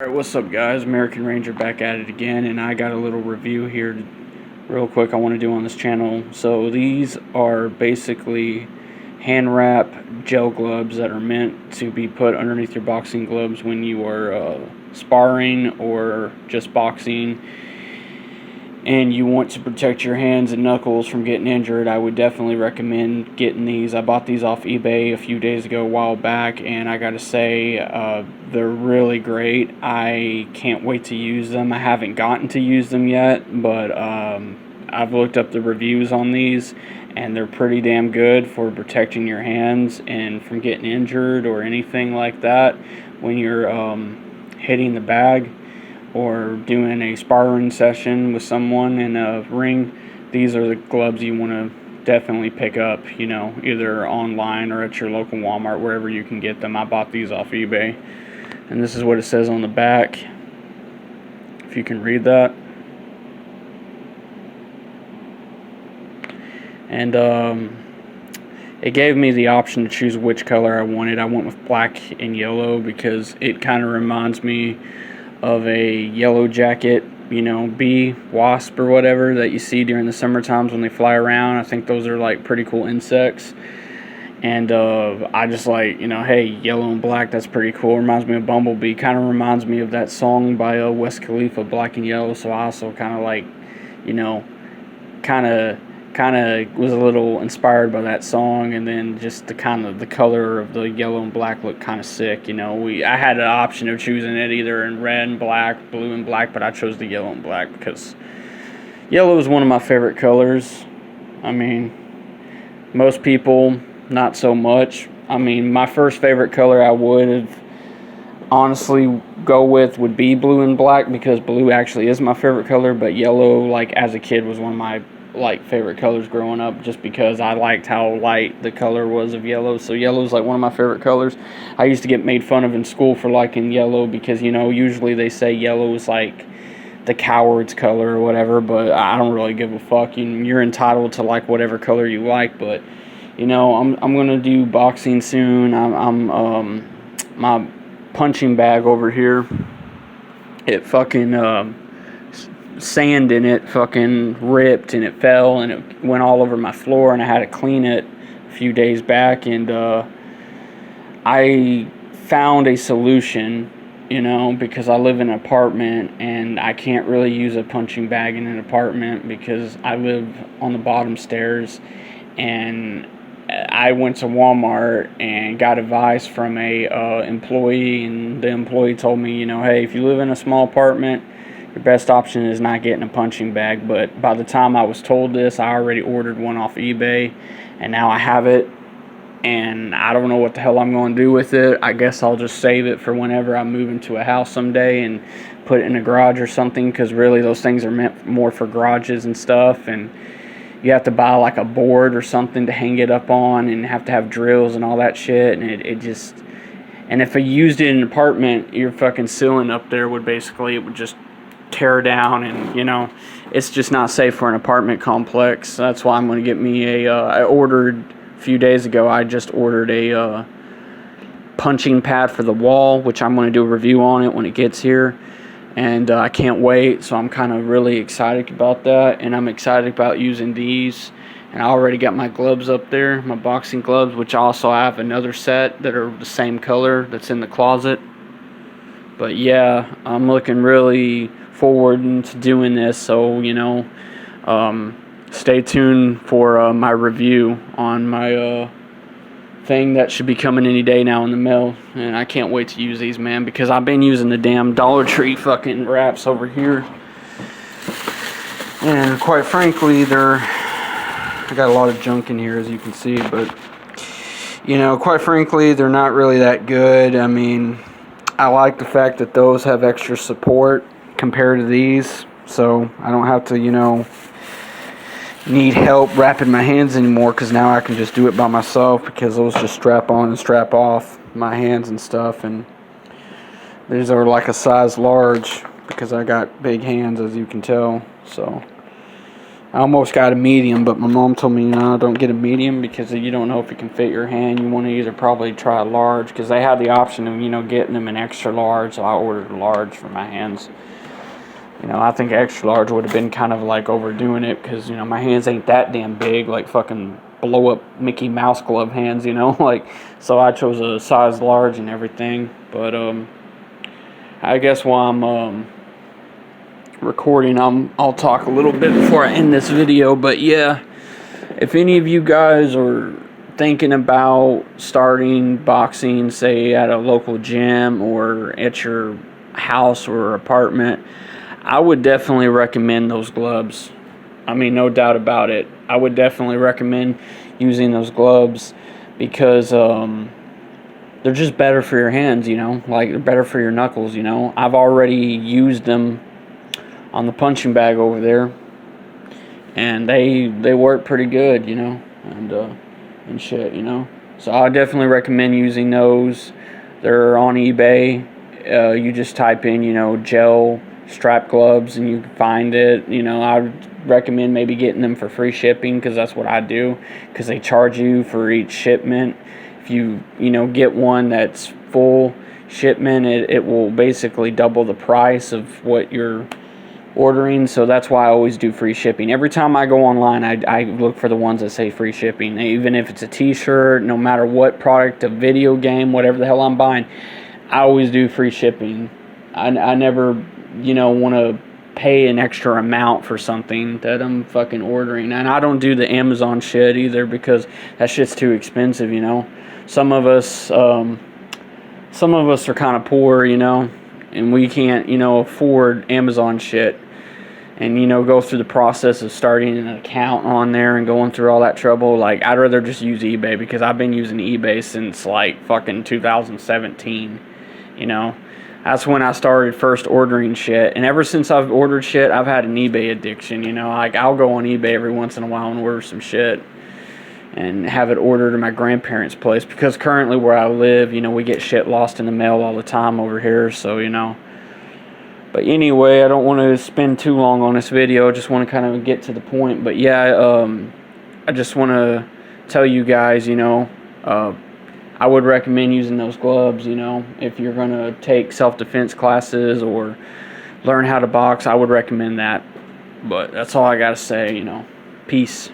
Alright, what's up guys? American Ranger back at it again, and I got a little review here real quick I want to do on this channel. So these are basically hand wrap gel gloves that are meant to be put underneath your boxing gloves when you are sparring or just boxing and you want to protect your hands and knuckles from getting injured. I would definitely recommend getting these. I bought these off eBay a few days ago, a while back, and I gotta say they're really great. I can't wait to use them. I haven't gotten to use them yet, but I've looked up the reviews on these and they're pretty damn good for protecting your hands and from getting injured or anything like that when you're hitting the bag or doing a sparring session with someone in a ring. These are the gloves you want to definitely pick up, you know, either online or at your local Walmart, wherever you can get them. I bought these off eBay, and this is what it says on the back, if you can read that. And it gave me the option to choose which color I wanted. I went with black and yellow because it kind of reminds me of a yellow jacket, you know, bee, wasp or whatever that you see during the summer times when they fly around. I think those are like pretty cool insects. And I just like, you know, hey, yellow and black, that's pretty cool. Reminds me of Bumblebee. Kind of reminds me of that song by Wes Khalifa, Black and Yellow. So I also kind of like, you know, kind of was a little inspired by that song, and then just the color of the yellow and black looked kind of sick. You know, I had an option of choosing it either in red and black, blue and black, but I chose the yellow and black because yellow is one of my favorite colors. I mean, most people not so much. I mean, my first favorite color I would have honestly go with would be blue and black because blue actually is my favorite color, but yellow, like as a kid, was one of my favorite colors growing up, just because I liked how light the color was of yellow. So yellow is like one of my favorite colors. I used to get made fun of in school for liking yellow because, you know, usually they say yellow is like the coward's color or whatever, but I don't really give a fuck. You're entitled to like whatever color you like, but you know, I'm gonna do boxing soon. I'm my punching bag over here, it fucking sand in it fucking ripped and it fell and it went all over my floor, and I had to clean it a few days back, and I found a solution, you know, because I live in an apartment and I can't really use a punching bag in an apartment because I live on the bottom stairs. And I went to Walmart and got advice from a employee, and the employee told me, you know, hey, if you live in a small apartment, your best option is not getting a punching bag. But by the time I was told this, I already ordered one off eBay, and now I have it, and I don't know what the hell I'm going to do with it. I guess I'll just save it for whenever I move into a house someday and put it in a garage or something, because really those things are meant more for garages and stuff, and you have to buy like a board or something to hang it up on, and have to have drills and all that shit, and it just, and if I used it in an apartment, your fucking ceiling up there would basically, it would just tear down, and you know, it's just not safe for an apartment complex. That's why I'm going to get me I ordered a few days ago, I just ordered a punching pad for the wall, which I'm going to do a review on it when it gets here, and I can't wait. So I'm kind of really excited about that, and I'm excited about using these. And I already got my gloves up there, my boxing gloves, which also I have another set that are the same color that's in the closet. But yeah, I'm looking really forward to doing this, so you know, stay tuned for my review on my thing that should be coming any day now in the mail. And I can't wait to use these, man, because I've been using the damn Dollar Tree fucking wraps over here, and quite frankly, I got a lot of junk in here, as you can see, but you know, quite frankly, they're not really that good. I mean, I like the fact that those have extra support compared to these, so I don't have to, you know, need help wrapping my hands anymore, because now I can just do it by myself, because those just strap on and strap off my hands and stuff. And these are like a size large because I got big hands, as you can tell. So I almost got a medium, but my mom told me, no, don't get a medium because you don't know if it can fit your hand. You want to either probably try a large, because they had the option of, getting them an extra large, so I ordered a large for my hands. I think extra large would have been kind of like overdoing it, because, my hands ain't that damn big, like fucking blow up Mickey Mouse glove hands, like, so I chose a size large and everything. But I guess while I'm recording, I'll talk a little bit before I end this video. But yeah, if any of you guys are thinking about starting boxing, say at a local gym or at your house or apartment, I would definitely recommend those gloves. I mean, no doubt about it. I would definitely recommend using those gloves because they're just better for your hands, like they're better for your knuckles, I've already used them on the punching bag over there, and they work pretty good, and shit, So I definitely recommend using those. They're on eBay. You just type in, gel strap gloves, and you can find it. I would recommend maybe getting them for free shipping, because that's what I do, because they charge you for each shipment. If you get one that's full shipment, it will basically double the price of what you're ordering. So that's why I always do free shipping. Every time I go online, I look for the ones that say free shipping. Even if it's a t-shirt, no matter what product, a video game, whatever the hell I'm buying, I always do free shipping. I never want to pay an extra amount for something that I'm fucking ordering. And I don't do the Amazon shit either, because that shit's too expensive. Some of us are kind of poor, and we can't afford Amazon shit, and go through the process of starting an account on there and going through all that trouble. Like, I'd rather just use eBay, because I've been using eBay since like fucking 2017. That's when I started first ordering shit, and ever since I've ordered shit, I've had an eBay addiction. Like, I'll go on eBay every once in a while and order some shit and have it ordered at my grandparents' place, because currently where I live, we get shit lost in the mail all the time over here. So but anyway, I don't want to spend too long on this video. I just want to kind of get to the point. But yeah, I just want to tell you guys, I would recommend using those gloves, if you're going to take self-defense classes or learn how to box. I would recommend that. But that's all I got to say, Peace.